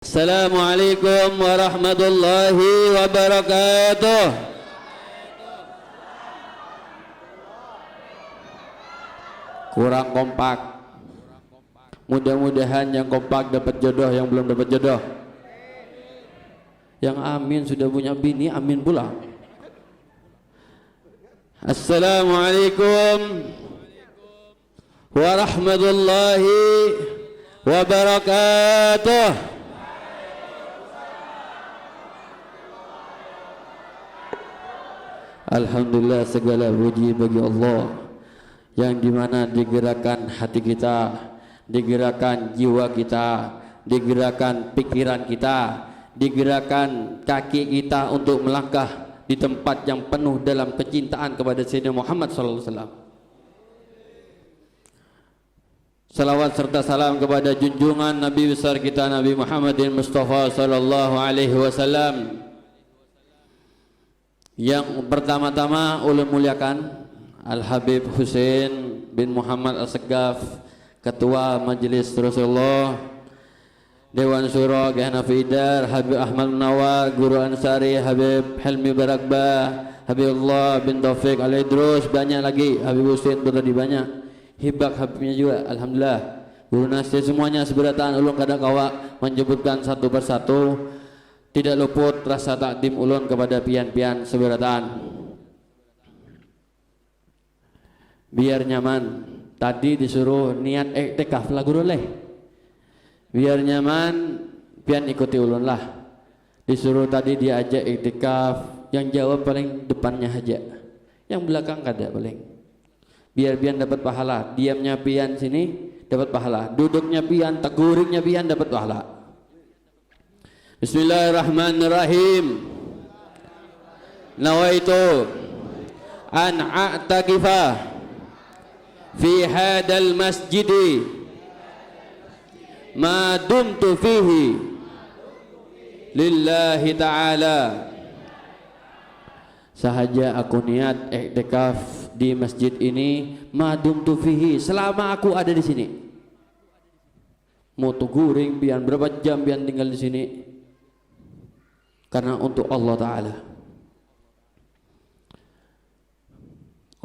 Assalamualaikum warahmatullahi wabarakatuh. Kurang kompak. Mudah-mudahan yang kompak dapat jodoh, yang belum dapat jodoh. Yang amin sudah punya bini, amin pula. Assalamualaikum warahmatullahi wabarakatuh. Alhamdulillah, segala puji bagi Allah yang dimana digerakkan hati kita, digerakkan jiwa kita, digerakkan pikiran kita, digerakkan kaki kita untuk melangkah di tempat yang penuh dalam kecintaan kepada Sayyidina Muhammad SAW. Salawat serta salam kepada junjungan Nabi besar kita Nabi Muhammadin Mustafa sallallahu alaihi wasallam. Yang pertama-tama ulun muliakan Al-Habib Husain bin Muhammad Al-Segaf, Ketua Majelis Rasulullah, Dewan Syuro Hanafi Dar, Habib Ahmad Munawar, Guru Ansari, Habib Helmi Barakbah, Habibullah bin Taufik Al-Idrus, banyak lagi, Habib Husain itu tadi banyak, hibak Habibnya juga, Alhamdulillah. Guru Nasir semuanya seberatan ulun kada kawa menyebutkan satu persatu. Tidak luput rasa takdim ulun kepada pian-pian seberatan. Biar nyaman. Tadi disuruh niat iktikaf lah guru leh. Biar nyaman, pian ikuti ulun lah. Disuruh tadi diajak iktikaf, yang jawab paling depannya aja. Yang belakang kada paling. Biar pian dapat pahala. Diamnya pian sini dapat pahala. Duduknya pian, teguriknya pian dapat pahala. Bismillahirrahmanirrahim. Nawaitu an a'takifa fi hadal masjidi ma dumtu fihi lillahi ta'ala. Sahaja aku niat iktikaf di masjid ini ma dumtu fihi, selama aku ada di sini. Mau tuguring pian berapa jam pian tinggal di sini, karena untuk Allah Ta'ala.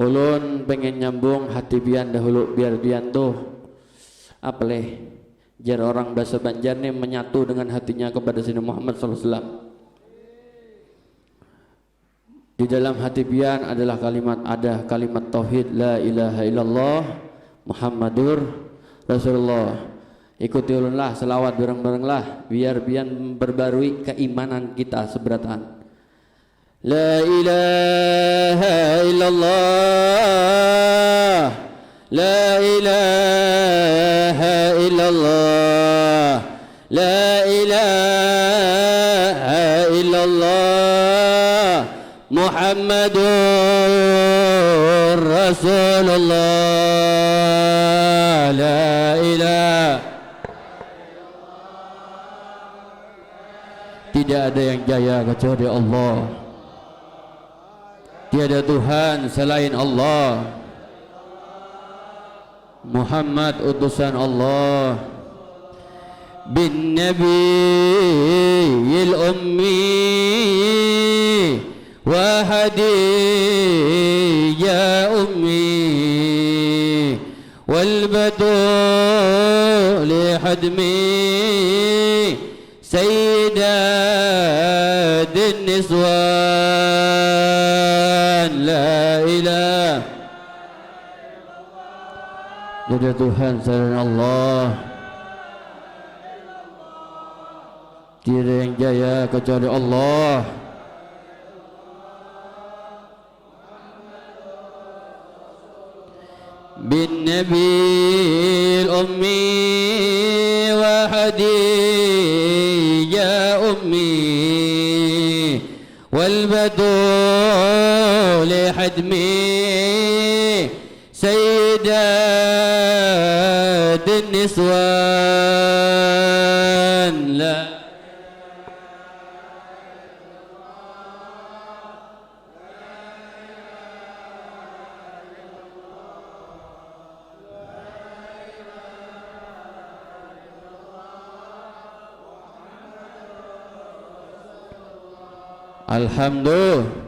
Ulun pengen nyambung hati pian dahulu, biar pian tuh apa leh, jar orang bahasa Banjar nih menyatu dengan hatinya kepada Sayyidina Muhammad SAW. Di dalam hati pian adalah kalimat tauhid la ilaha illallah Muhammadur Rasulullah. Ikuti ulunlah, selawat bareng-barenglah biar pian berbarui keimanan kita seberatan. La ilaha illallah, la ilaha illallah, la ilaha illallah Muhammadur Rasulullah. La ilaha, tidak ada yang jaya kecuali Allah. Tiada Tuhan selain Allah. Muhammad utusan Allah. Bin Nabiyil Ummi wa hadiyya ummi wal batul hadmi Sayyidat Niswan. La ilaha, tidak ada Tuhan selain Allah. Tiada yang jaya kecuali Allah. Bin Nabil Ummi wa hadiyya ummi wal batul hadmi Sayyidat Niswan. La Alhamdulillah.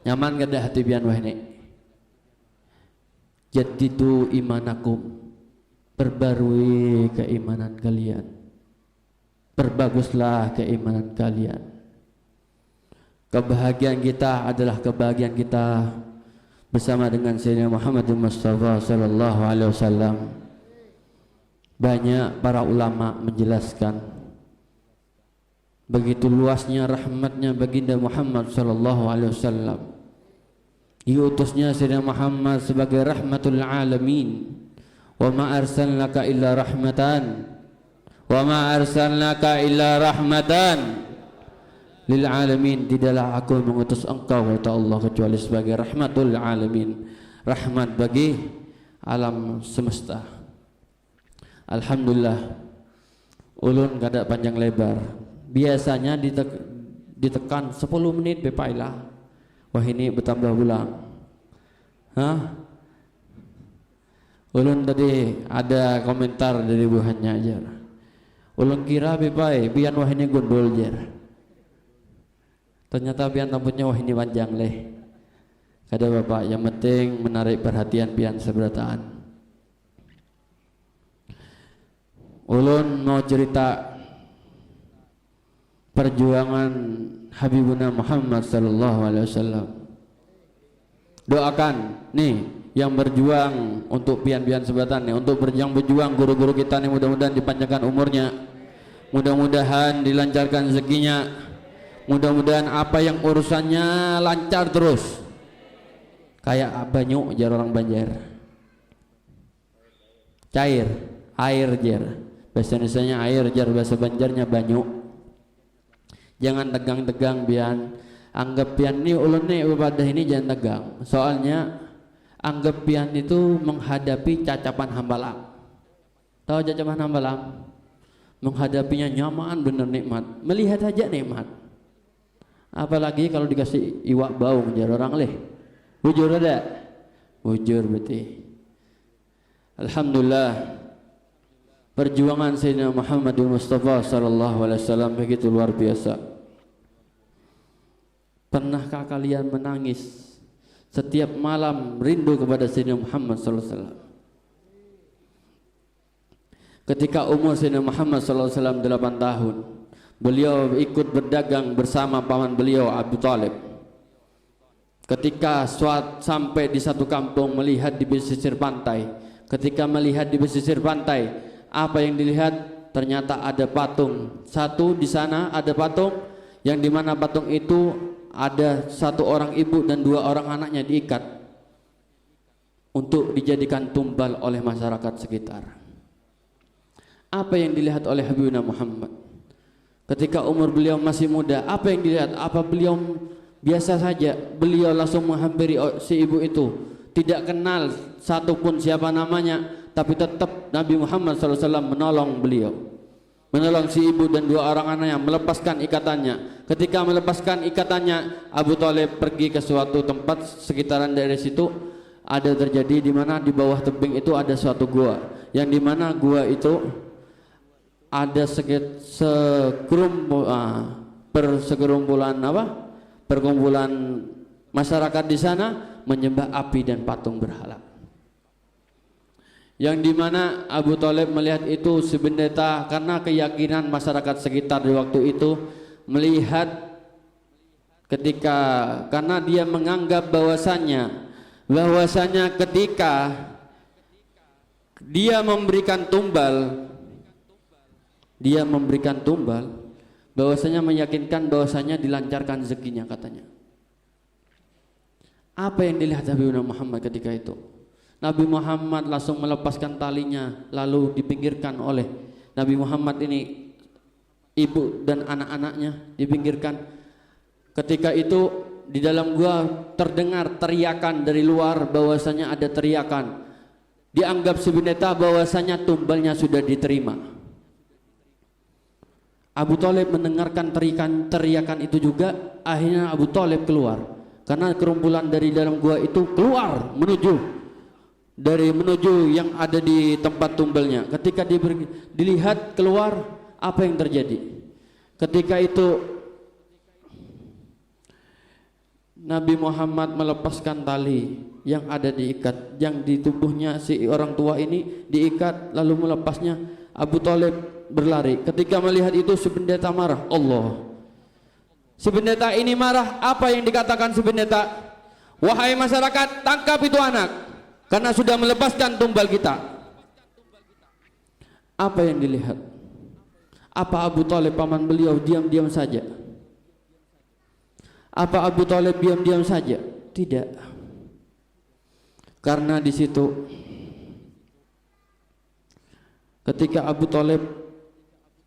Nyaman kada hati pian wah ini. Jaddidu imanakum. Perbarui keimanan kalian. Perbaguslah keimanan kalian. Kebahagiaan kita adalah kebahagiaan kita bersama dengan Sayyidina Muhammad Mustafa sallallahu alaihi wasallam. Banyak para ulama menjelaskan begitu luasnya rahmatnya baginda Muhammad sallallahu alaihi wasallam. Diutusnya Sayyidina Muhammad sebagai rahmatul alamin. Wa ma arsalnaka illa rahmatan. Wa ma arsalnaka illa rahmatan lil alamin. Tidaklah aku mengutus engkau kata Allah kecuali sebagai rahmatul alamin, rahmat bagi alam semesta. Alhamdulillah, ulun kada panjang lebar. Biasanya ditekan 10 menit bepailah. Wah ini bertambah ulang. Hah? Ulun tadi ada komentar dari buhannya aja. Ulun kira bepai bian wah ini gondol jer. Ternyata pian rambutnya wah ini panjang leh. Kada bapak, yang penting menarik perhatian pian seberataan. Ulun mau cerita perjuangan Habibuna Muhammad sallallahu alaihi wasallam. Doakan nih yang berjuang untuk pian-pian seberataan nih, untuk berjuang guru-guru kita nih, mudah-mudahan dipanjangkan umurnya. Mudah-mudahan dilancarkan rezekinya. Mudah-mudahan apa yang urusannya lancar terus. Kayak banyu jar orang Banjar. Cair, air jar. Bahasa Indonesianya air jar, bahasa Banjarnya banyu. Jangan tegang-tegang pian. Anggap pian nih ulun nih ibadah ini jangan tegang. Soalnya anggap pian itu menghadapi cacapan hambalang. Tahu cacapan hambalang? Menghadapinya nyaman bener nikmat. Melihat aja nikmat. Apalagi kalau dikasih iwak baung jar orang leh. Bujur ada? Bujur berarti. Alhamdulillah, perjuangan Sayyidina Muhammad Mustafa sallallahu alaihi wasallam begitu luar biasa. Pernahkah kalian menangis setiap malam rindu kepada Sayyidina Muhammad sallallahu alaihi wasallam? Ketika umur Sayyidina Muhammad sallallahu alaihi wasallam 8 tahun, beliau ikut berdagang bersama paman beliau Abu Talib. Ketika sampai di satu kampung melihat di pesisir pantai, ketika melihat di pesisir pantai, apa yang dilihat? Ternyata ada patung. Satu di sana ada patung, yang dimana patung itu ada satu orang ibu dan 2 orang anaknya diikat untuk dijadikan tumbal oleh masyarakat sekitar. Apa yang dilihat oleh Habibuna Muhammad ketika umur beliau masih muda? Apa yang dilihat? Apa beliau biasa saja? Beliau langsung menghampiri si ibu itu, tidak kenal satupun siapa namanya, tapi tetap Nabi Muhammad SAW menolong beliau, menolong si ibu dan 2 orang anaknya, melepaskan ikatannya. Ketika melepaskan ikatannya, Abu Talib pergi ke suatu tempat sekitaran dari situ. Ada terjadi di mana di bawah tebing itu ada suatu gua, yang di mana gua itu ada perkumpulan masyarakat di sana menyembah api dan patung berhala. Yang dimana Abu Talib melihat itu sebendeta, karena keyakinan masyarakat sekitar di waktu itu melihat karena dia menganggap bahwasanya ketika dia memberikan tumbal bahwasanya meyakinkan bahwasanya dilancarkan rezekinya katanya. Apa yang dilihat Habibuna Muhammad ketika itu? Nabi Muhammad langsung melepaskan talinya, lalu dipinggirkan oleh Nabi Muhammad ini, ibu dan anak-anaknya dipinggirkan. Ketika itu di dalam gua terdengar teriakan dari luar, bahwasanya ada teriakan. Dianggap sebendeta bahwasanya tumbalnya sudah diterima. Abu Talib mendengarkan teriakan itu juga. Akhirnya Abu Talib keluar, karena kerumpulan dari dalam gua itu keluar menuju yang ada di tempat tumbalnya. Ketika dilihat keluar, apa yang terjadi? Ketika itu Nabi Muhammad melepaskan tali yang ada diikat, yang di tubuhnya si orang tua ini diikat lalu melepasnya. Abu Thalib berlari. Ketika melihat itu si pendeta marah. Allah, si pendeta ini marah. Apa yang dikatakan si pendeta? Wahai masyarakat, tangkap itu anak karena sudah melepaskan tumbal kita. Apa yang dilihat? Apa Abu Thalib paman beliau diam-diam saja? Apa Abu Thalib diam-diam saja? Tidak. Karena di situ ketika Abu Thalib,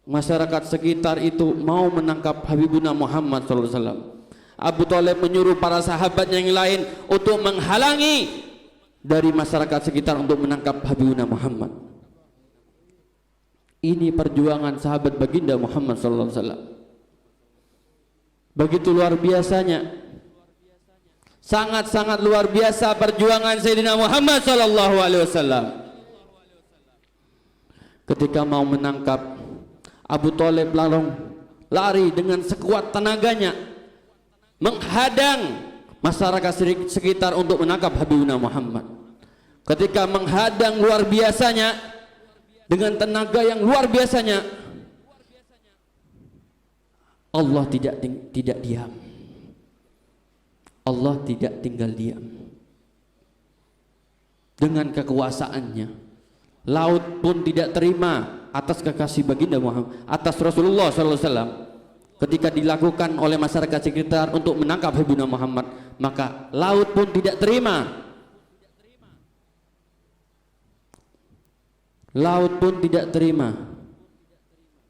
masyarakat sekitar itu mau menangkap Habibuna Muhammad SAW, Abu Thalib menyuruh para sahabatnya yang lain untuk menghalangi dari masyarakat sekitar untuk menangkap Habibuna Muhammad. Ini perjuangan sahabat baginda Muhammad SAW. Begitu luar biasanya, sangat-sangat luar biasa perjuangan Sayyidina Muhammad SAW. Ketika mau menangkap, Abu Thalib lari dengan sekuat tenaganya menghadang masyarakat sekitar untuk menangkap Habibuna Muhammad. Ketika menghadang luar biasanya dengan tenaga yang luar biasanya, Allah tidak diam. Allah tidak tinggal diam. Dengan kekuasaannya, laut pun tidak terima atas kekasih baginda Muhammad, atas Rasulullah SAW. Ketika dilakukan oleh masyarakat sekitar untuk menangkap Habibuna Muhammad, maka laut pun tidak terima. Laut pun tidak terima.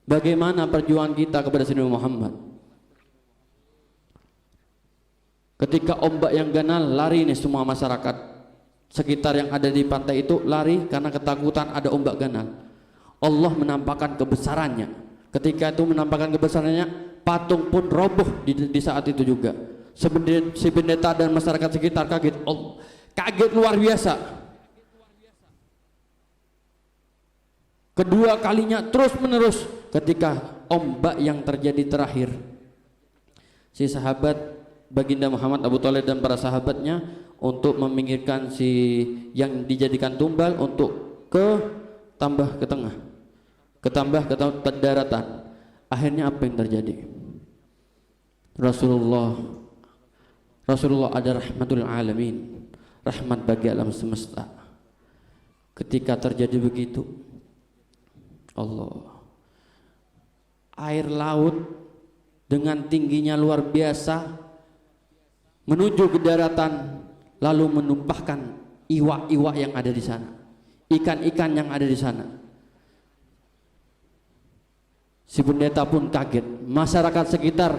Bagaimana perjuangan kita kepada Sayyidina Muhammad? Ketika ombak yang ganal, lari nih semua masyarakat sekitar yang ada di pantai itu lari karena ketakutan ada ombak ganal. Allah menampakkan kebesarannya. Ketika itu menampakkan kebesarannya, patung pun roboh di saat itu juga. Si pendeta dan masyarakat sekitar kaget. Kaget luar biasa. Kedua kalinya terus menerus ketika ombak yang terjadi terakhir, si sahabat baginda Muhammad, Abu Thalib dan para sahabatnya untuk meminggirkan si yang dijadikan tumbal untuk tambah ke tengah, ketambah ke daratan. Akhirnya apa yang terjadi? Rasulullah ada rahmatul alamin, rahmat bagi alam semesta. Ketika terjadi begitu, Allah, air laut dengan tingginya luar biasa menuju ke daratan, lalu menumpahkan iwak-iwak yang ada di sana, ikan-ikan yang ada di sana. Si pendeta pun kaget, masyarakat sekitar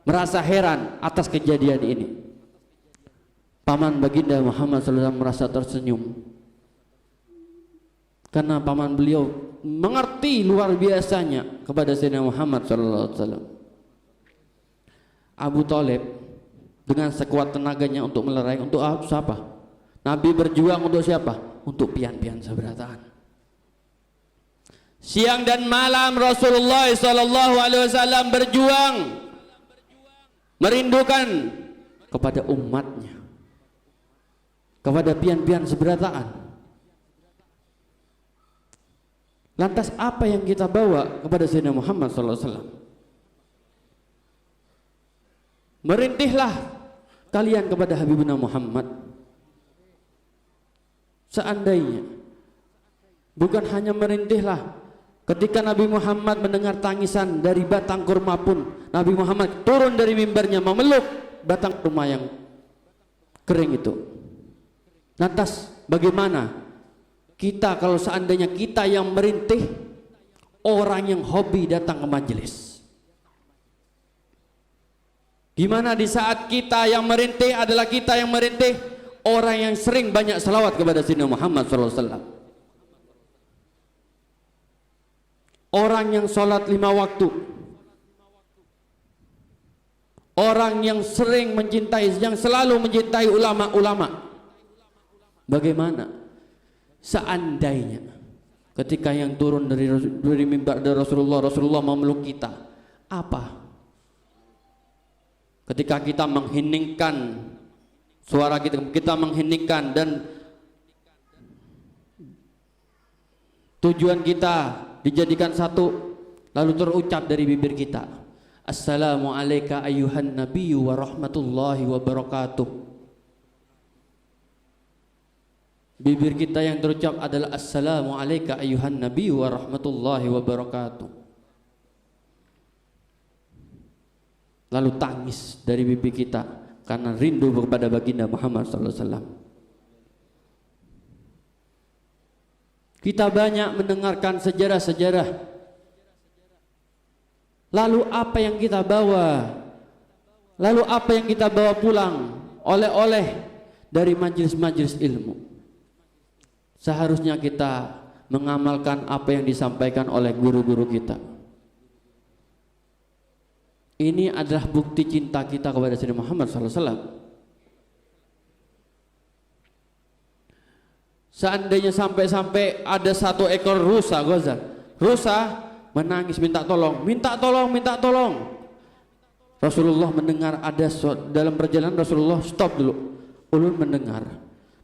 merasa heran atas kejadian ini. Paman baginda Muhammad SAW merasa tersenyum karena paman beliau mengerti luar biasanya kepada Sayyidina Muhammad SAW. Abu Thalib dengan sekuat tenaganya untuk melerai, untuk siapa? Nabi berjuang untuk siapa? Untuk pian-pian seberataan. Siang dan malam Rasulullah SAW berjuang merindukan kepada umatnya, kepada pian-pian seberataan. Lantas apa yang kita bawa kepada Sayyidina Muhammad SAW? Merintihlah kalian kepada Habibuna Muhammad. Seandainya, bukan hanya merintihlah, ketika Nabi Muhammad mendengar tangisan dari batang kurma pun, Nabi Muhammad turun dari mimbarnya memeluk batang kurma yang kering itu. Lantas bagaimana kita kalau seandainya kita yang merintih, orang yang hobi datang ke majelis? Gimana di saat kita yang merintih adalah kita yang merintih orang yang sering banyak salawat kepada Sayyidina Muhammad SAW, orang yang sholat 5 waktu, orang yang sering mencintai, yang selalu mencintai ulama-ulama. Bagaimana seandainya ketika yang turun dari mimbar dari Rasulullah memeluk kita, apa ketika kita mengheningkan suara kita mengheningkan dan tujuan kita dijadikan satu, lalu terucap dari bibir kita, assalamu alayka ayyuhan nabiyyu wa rahmatullahi wa barakatuh. Bibir kita yang terucap adalah assalamu alayka ayyuhan nabiyyu wa rahmatullahi wa barakatuh. Lalu tangis dari bibir kita karena rindu kepada baginda Muhammad sallallahu alaihi wasallam. Kita banyak mendengarkan sejarah-sejarah. Lalu apa yang kita bawa? Lalu apa yang kita bawa pulang? Oleh-oleh dari majelis-majelis ilmu. Seharusnya kita mengamalkan apa yang disampaikan oleh guru-guru kita. Ini adalah bukti cinta kita kepada Sayyidina Muhammad sallallahu alaihi wasallam. Seandainya sampai-sampai ada satu ekor rusa, rusa menangis minta tolong, minta tolong, minta tolong. Rasulullah mendengar ada dalam perjalanan, Rasulullah stop dulu. Ulun mendengar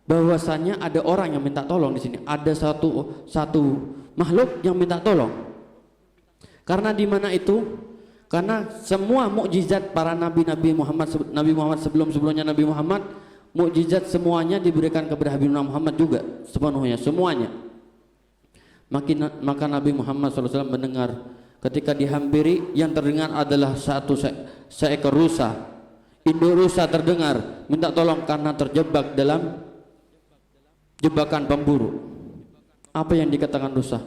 bahwasanya ada orang yang minta tolong di sini. Ada satu makhluk yang minta tolong. Karena di mana itu? Karena semua mukjizat para Nabi Muhammad sebelum-sebelumnya Nabi Muhammad, mukjizat semuanya diberikan kepada Habib Muhammad juga sepenuhnya, semuanya. Maka Nabi Muhammad SAW mendengar ketika dihampiri, yang terdengar adalah seekor rusa, induk rusa terdengar minta tolong karena terjebak dalam jebakan pemburu. Apa yang dikatakan rusa?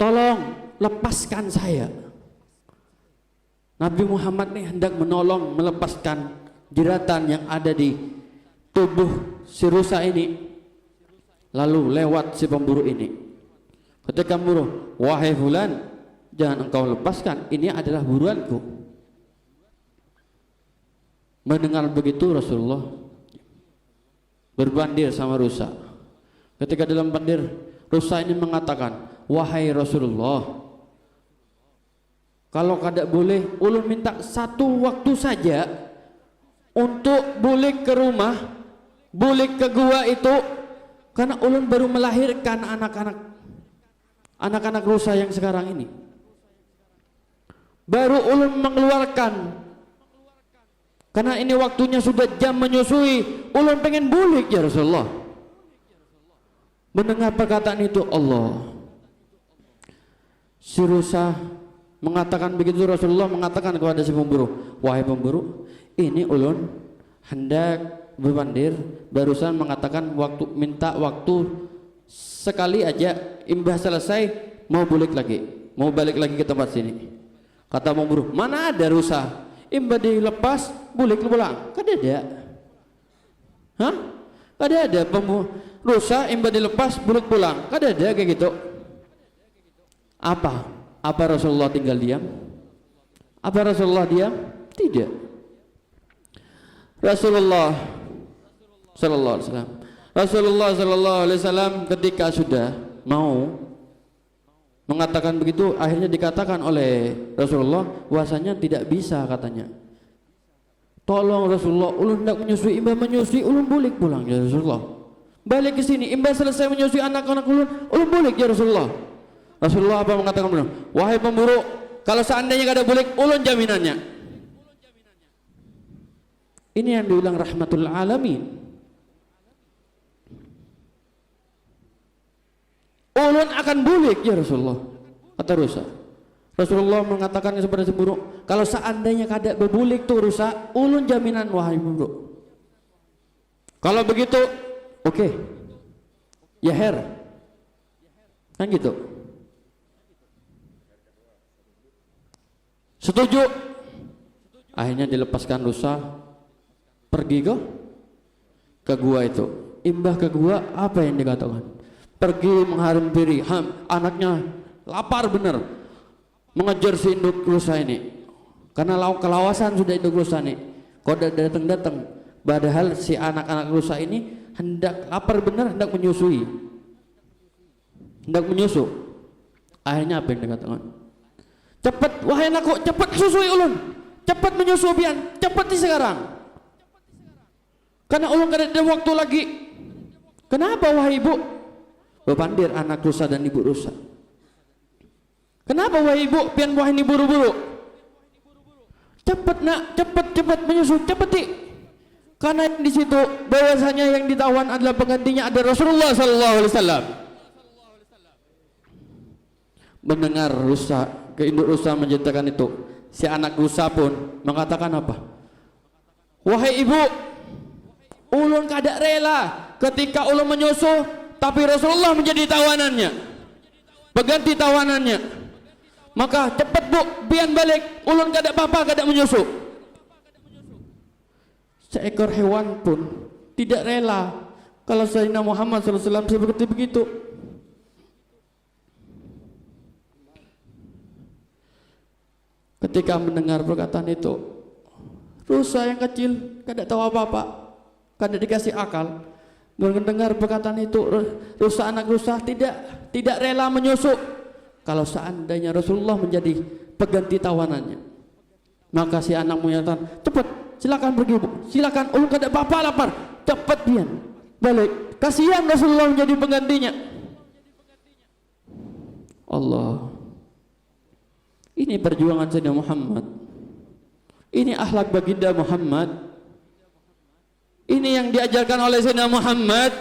Tolong lepaskan saya. Nabi Muhammad ini hendak menolong melepaskan jeratan yang ada di tubuh si rusa ini. Lalu lewat si pemburu ini. Ketika memburu, wahai fulan, jangan engkau lepaskan, ini adalah buruanku. Mendengar begitu Rasulullah berbandir sama rusa. Ketika dalam bandir, rusa ini mengatakan, wahai Rasulullah, kalau kada boleh, ulun minta satu waktu saja untuk balik ke rumah, balik ke gua itu, karena ulun baru melahirkan anak-anak rusa yang sekarang ini. Baru ulun mengeluarkan, karena ini waktunya sudah jam menyusui, ulun pengen balik ya Rasulullah. Mendengar perkataan itu, Allah, si rusa mengatakan begitu, Rasulullah mengatakan kepada si pemburu, wahai pemburu, ini ulun hendak berbandir, barusan mengatakan minta waktu sekali aja, imbah selesai mau balik lagi ke tempat sini. Kata pemburu, mana ada rusa, imbah dilepas balik pulang, kada ada. Hah? Kada ada rusa imbah dilepas balik pulang, kada ada kayak gitu. Apa Rasulullah tinggal diam? Apa Rasulullah diam? Tidak. Rasulullah sallallahu alaihi wasallam ketika sudah mau mengatakan begitu, akhirnya dikatakan oleh Rasulullah bahwasanya tidak bisa, katanya. Tolong Rasulullah, ulun hendak menyusui, imbah menyusui ulun balik pulang ya Rasulullah. Balik ke sini, imbah selesai menyusui anak-anak ulun balik ya Rasulullah. Rasulullah apa mengatakan benar? Wahai pemburu, kalau seandainya kada balik, ulun jaminannya. Ini yang diulang rahmatul alamin. Ulun akan balik ya Rasulullah, kata rusa. Rasulullah mengatakan kepada si pemburu, kalau seandainya kada berbulik tuh rusa, ulun jaminan wahai pemburu. Kalau begitu, oke. Ya her. Kan gitu. Setuju. Akhirnya dilepaskan rusa, pergi ke gua itu. Imbah ke gua, apa yang dikatakan? Pergi menghampiri anaknya, lapar bener, mengejar si induk rusa ini, karena kelawasan sudah induk rusa ini. Kok datang, padahal si anak-anak rusa ini hendak lapar bener, hendak menyusui, hendak menyusu. Akhirnya apa yang dikatakan? Cepat wahai anakku, cepat susui ulun. Cepat menyusu pian, cepat di sekarang. Karena ulun kada ada waktu lagi. Kenapa wahai ibu? Bepandir anak rusa dan ibu rusa. Kenapa wahai ibu pian wahai ini buru-buru? Cepat nak, cepat menyusu, cepat di. Karena di situ bahwasanya yang ditawan adalah penggantinya ada Rasulullah sallallahu alaihi wasallam. Mendengar rusa, keinduk rusa menceritakan itu, si anak rusa pun mengatakan apa? Wahai ibu, ulun kada rela ketika ulun menyusu, tapi Rasulullah menjadi tawanannya, pengganti tawanannya. Maka cepat bu, biar balik, ulun kada apa-apa, kada menyusu. Seekor hewan pun tidak rela kalau Sayyidina Muhammad SAW seperti begitu. Ketika mendengar perkataan itu, rusa yang kecil kada tahu apa-apa, kada dikasih akal. Mendengar perkataan itu, rusa anak rusa tidak rela menyusu kalau seandainya Rasulullah menjadi pengganti tawanannya. Maka si anak menyatakan, cepat, silakan pergi bu, silakan, ulun kada apa-apa lapar, cepat pian balik, kasihan Rasulullah menjadi penggantinya. Allah, ini perjuangan Sayyidina Muhammad, ini akhlak baginda Muhammad, ini yang diajarkan oleh Sayyidina Muhammad.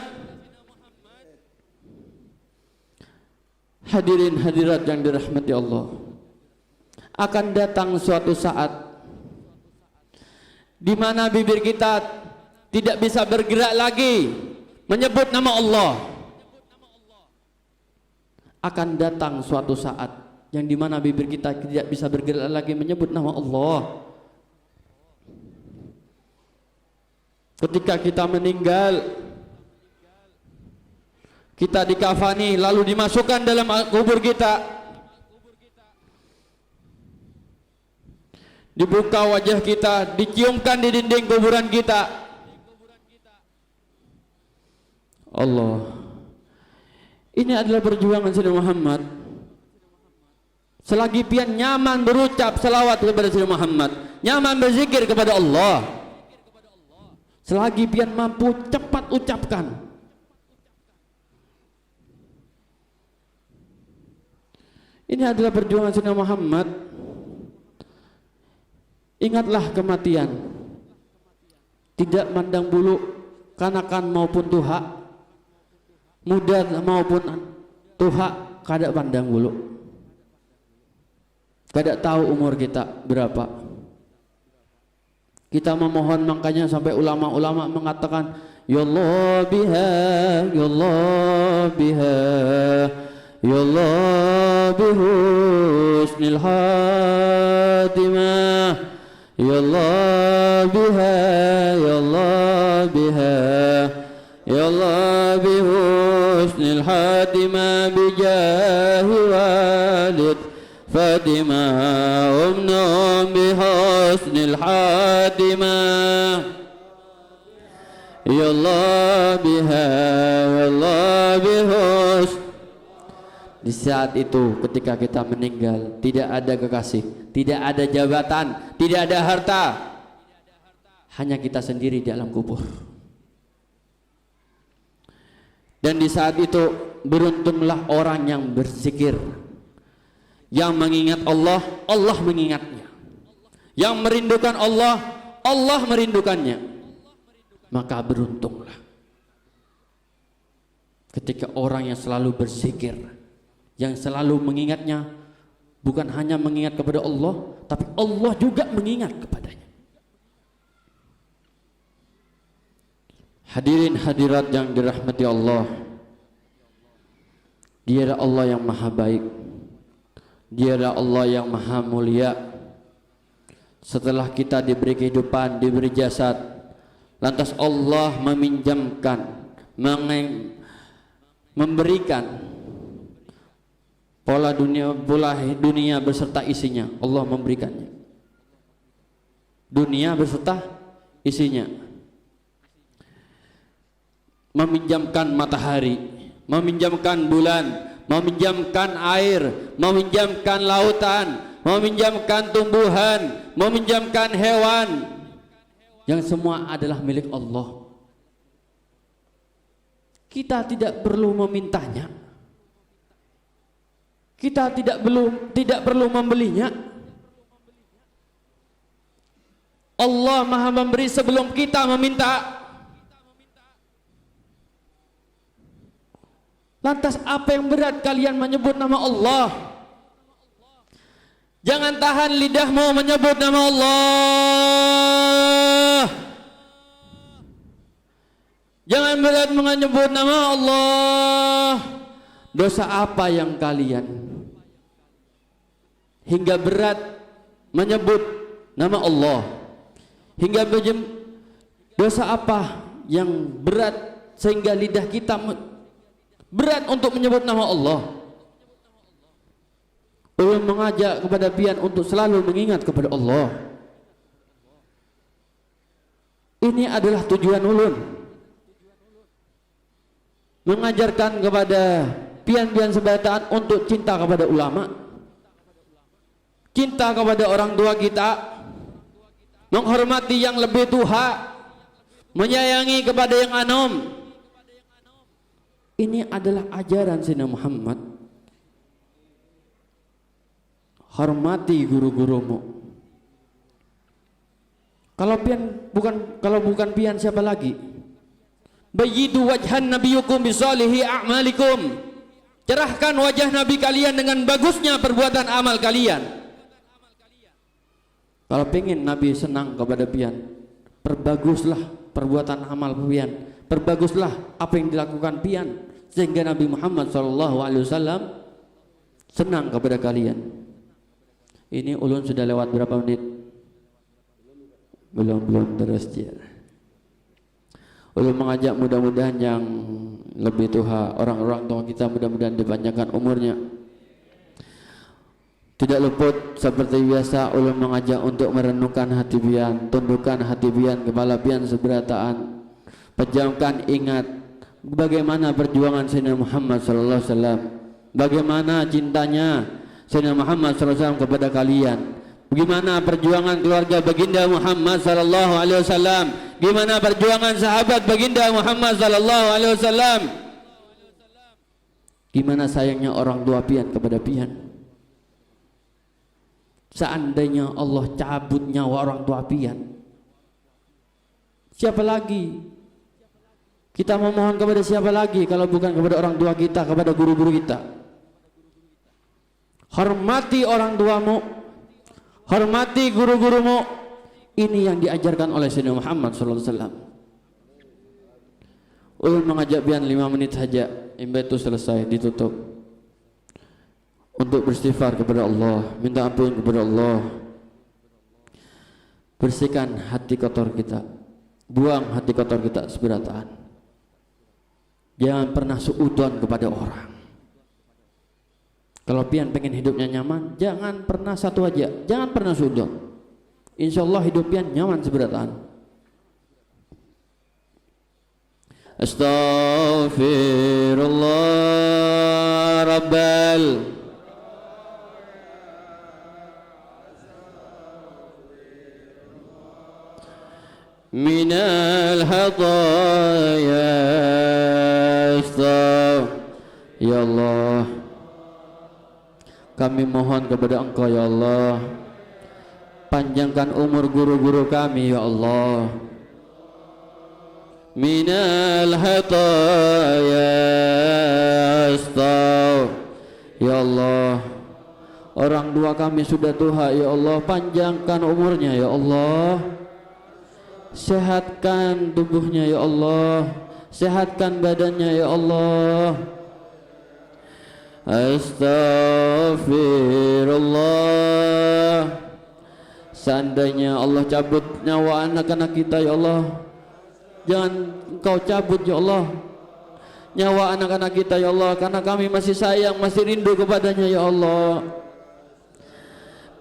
Hadirin hadirat yang dirahmati Allah, akan datang suatu saat di mana bibir kita tidak bisa bergerak lagi menyebut nama Allah. Akan datang suatu saat yang di mana bibir kita tidak bisa bergerak lagi menyebut nama Allah. Ketika kita meninggal, kita dikafani lalu dimasukkan dalam kubur kita, dibuka wajah kita, diciumkan di dinding kuburan kita. Allah, ini adalah perjuangan Sayyidina Muhammad. Selagi pian nyaman berucap selawat kepada Sayyidina Muhammad, nyaman berzikir kepada Allah, selagi pian mampu cepat ucapkan. Ini adalah perjuangan Sayyidina Muhammad. Ingatlah kematian, tidak mandang bulu kanakan maupun tuha, muda maupun tuha, kada pandang bulu. Kada tahu umur kita berapa. Kita memohon, makanya sampai ulama-ulama mengatakan, ya Allah biha, ya Allah biha, ya Allah bihusnil khatimah, ya Allah biha, ya Allah biha, ya Allah bihusnil khatimah, bijahi walid Fatimah, umnum bihusnil khatimah, ya Allah biha, ya Allah bihus. Di saat itu ketika kita meninggal, tidak ada kekasih, tidak ada jabatan, tidak ada harta, hanya kita sendiri di alam kubur. Dan di saat itu beruntunglah orang yang berzikir, yang mengingat Allah, Allah mengingatnya, yang merindukan Allah, Allah merindukannya. Maka beruntunglah ketika orang yang selalu berzikir, yang selalu mengingatnya, bukan hanya mengingat kepada Allah, tapi Allah juga mengingat kepadanya. Hadirin hadirat yang dirahmati Allah, Dialah Allah yang maha baik, Dialah Allah yang maha mulia. Setelah kita diberi kehidupan, diberi jasad, lantas Allah meminjamkan, memberikan pola dunia beserta isinya. Allah memberikannya, dunia beserta isinya. Meminjamkan matahari, meminjamkan bulan, meminjamkan air, meminjamkan lautan, meminjamkan tumbuhan, meminjamkan hewan, yang semua adalah milik Allah. Kita tidak perlu memintanya, kita tidak perlu membelinya. Allah Maha memberi sebelum kita meminta. Lantas apa yang berat kalian menyebut nama Allah? Jangan tahan lidahmu menyebut nama Allah. Jangan berat menyebut nama Allah. Dosa apa yang kalian hingga berat menyebut nama Allah? Hingga dosa apa yang berat sehingga lidah kita berat untuk menyebut nama Allah? Ulun mengajak kepada pian untuk selalu mengingat kepada Allah. Ini adalah tujuan ulun, mengajarkan kepada pian-pian sebataan untuk cinta kepada ulama, cinta kepada orang tua kita, menghormati yang lebih tua, menyayangi kepada yang anom. Ini adalah ajaran Sayyidina Muhammad. Hormati guru-gurumu. Kalau bukan pian siapa lagi? Bayyidu wajhan nabiyukum bisalihi a'malikum. Cerahkan wajah nabi kalian dengan bagusnya perbuatan amal kalian. Kalau pengen nabi senang kepada pian, perbaguslah perbuatan amal pian, perbaguslah apa yang dilakukan pian, sehingga Nabi Muhammad SAW senang kepada kalian. Ini ulun sudah lewat berapa menit? Belum terus dia. Ulun mengajak mudah-mudahan yang lebih tua, orang-orang tua kita mudah-mudahan dipanjangkan umurnya. Tidak luput seperti biasa ulun mengajak untuk merenungkan hati pian, tundukkan hati pian, kepala pian seberataan. Pejamkan ingat bagaimana perjuangan Sayyidina Muhammad SAW, bagaimana cintanya Sayyidina Muhammad SAW kepada kalian, bagaimana perjuangan keluarga baginda Muhammad SAW, bagaimana perjuangan sahabat baginda Muhammad SAW, gimana sayangnya orang tua pian kepada pian. Seandainya Allah cabut nyawa orang tua pian, siapa lagi? Kita memohon kepada siapa lagi kalau bukan kepada orang tua kita, kepada guru-guru kita. Hormati orang tuamu, hormati guru-gurumu. Ini yang diajarkan oleh Sayyidina Muhammad SAW. Ulun mengajak pian 5 menit saja, imba itu selesai, ditutup, untuk beristighfar kepada Allah, minta ampun kepada Allah. Bersihkan hati kotor kita, buang hati kotor kita seberataan. Jangan pernah suudzon kepada orang. Kalau pian pengen hidupnya nyaman, jangan pernah satu aja, jangan pernah suudzon. Insyaallah hidup pian nyaman seberataan. Astaghfirullah Rabbal minal hataya. Ya Allah, kami mohon kepada Engkau ya Allah, panjangkan umur guru-guru kami ya Allah. Minal hataya ya Allah, orang tua kami sudah tua ya Allah, panjangkan umurnya ya Allah, sehatkan tubuhnya ya Allah, sehatkan badannya ya Allah. Astaghfirullah. Seandainya Allah cabut nyawa anak-anak kita ya Allah, jangan Engkau cabut ya Allah nyawa anak-anak kita ya Allah, karena kami masih sayang, masih rindu kepadanya ya Allah.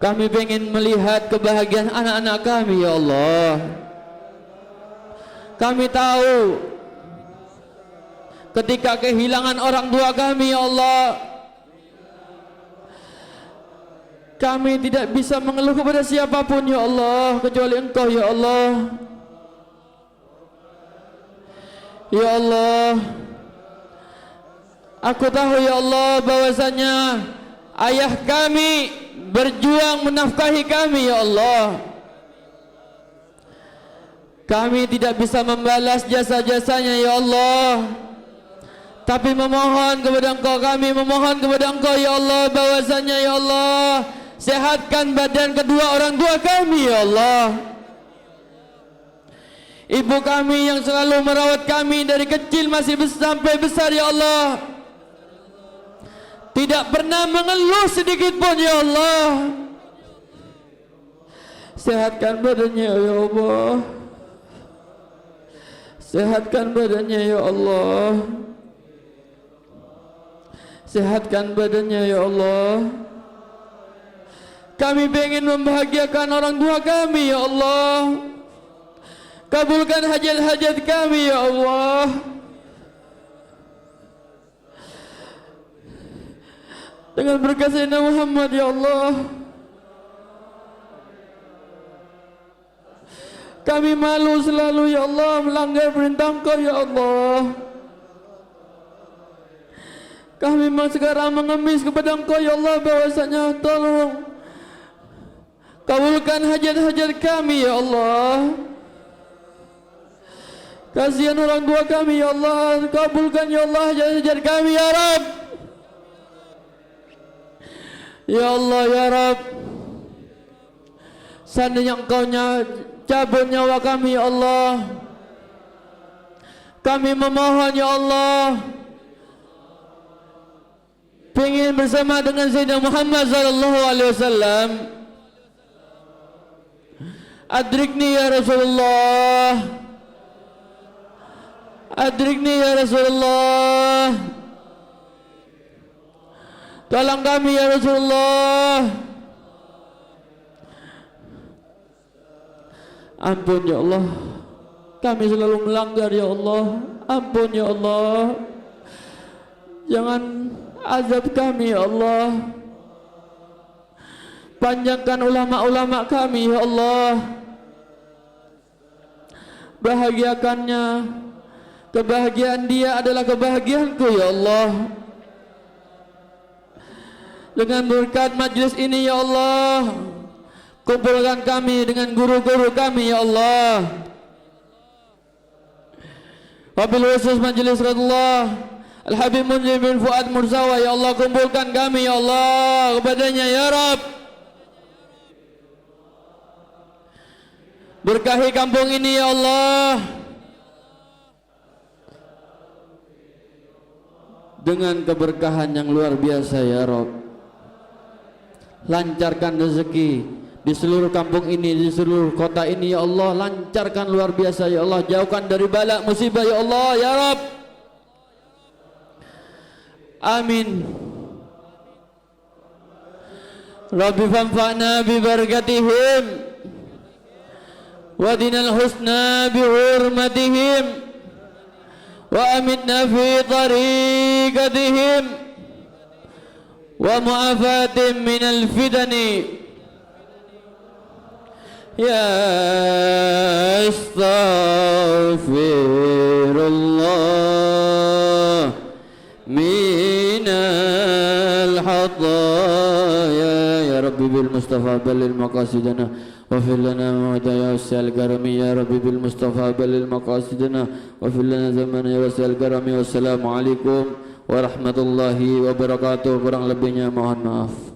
Kami ingin melihat kebahagiaan anak-anak kami ya Allah. Kami tahu ketika kehilangan orang tua kami ya Allah, Kami tidak bisa mengeluh kepada siapapun ya Allah kecuali Engkau ya Allah. Ya Allah, aku tahu ya Allah bahwasanya ayah kami berjuang menafkahi kami ya Allah. Kami tidak bisa membalas jasa-jasanya ya Allah, tapi memohon kepada Engkau, kami memohon kepada Engkau ya Allah bahwasanya ya Allah, sehatkan badan kedua orang tua kami ya Allah. Ibu kami yang selalu merawat kami dari kecil sampai besar ya Allah, tidak pernah mengeluh sedikit pun ya Allah. Sehatkan badannya ya Allah, sehatkan badannya ya Allah, sehatkan badannya ya Allah. Kami ingin membahagiakan orang tua kami ya Allah. Kabulkan hajat-hajat kami ya Allah. Dengan berkat Sayyidina Muhammad ya Allah. Kami malu selalu ya Allah melanggar perintah Engkau ya Allah. Kami memang sekarang mengemis kepada Engkau ya Allah bahwasanya tolong kabulkan hajat-hajat kami ya Allah. Kasihan orang tua kami ya Allah, kabulkan ya Allah hajat-hajat kami ya Rabb. Ya Allah ya Rabb, seandainya Engkau cabut nyawa kami ya Allah, kami memohon ya Allah, ingin bersama dengan Sayyidina Muhammad sallallahu alaihi wasallam. Adrikni ya Rasulullah, adrikni ya Rasulullah, tolong kami ya Rasulullah. Ampun ya Allah, kami selalu melanggar ya Allah. Ampun ya Allah, jangan azab kami ya Allah. Panjangkan ulama-ulama kami ya Allah, bahagiakannya. Kebahagiaan dia adalah kebahagiaanku ya Allah. Dengan berkat majlis ini ya Allah, kumpulkan kami dengan guru-guru kami ya Allah. Wabil khusus majlis Rasulullah Al-Habib Munzir bin Fuad Mursawa ya Allah, kumpulkan kami ya Allah kepadanya ya Rabb. Berkahi kampung ini ya Allah dengan keberkahan yang luar biasa ya Rabb. Lancarkan rezeki di seluruh kampung ini, di seluruh kota ini ya Allah. Lancarkan luar biasa ya Allah. Jauhkan dari bala musibah ya Allah ya Rabb. Amin. Rabbi fanfa'na bi barakatihim wa dinal husna bi hurmatihim wa amitna fi tariqatihim wa mu'afatim minal fitani ya astaghfirullah minal khataya ya Rabbi bil Mustafa balil maqasidana واغفر لنا موتى يا وسع الكرم يا ربي بالمصطفى بلغ مقاصدنا واغفر لنا زمنا يا وسع الكرم. Wassalamu alaikum warahmatullahi wabarakatuh. Kurang lebihnya mohon maaf.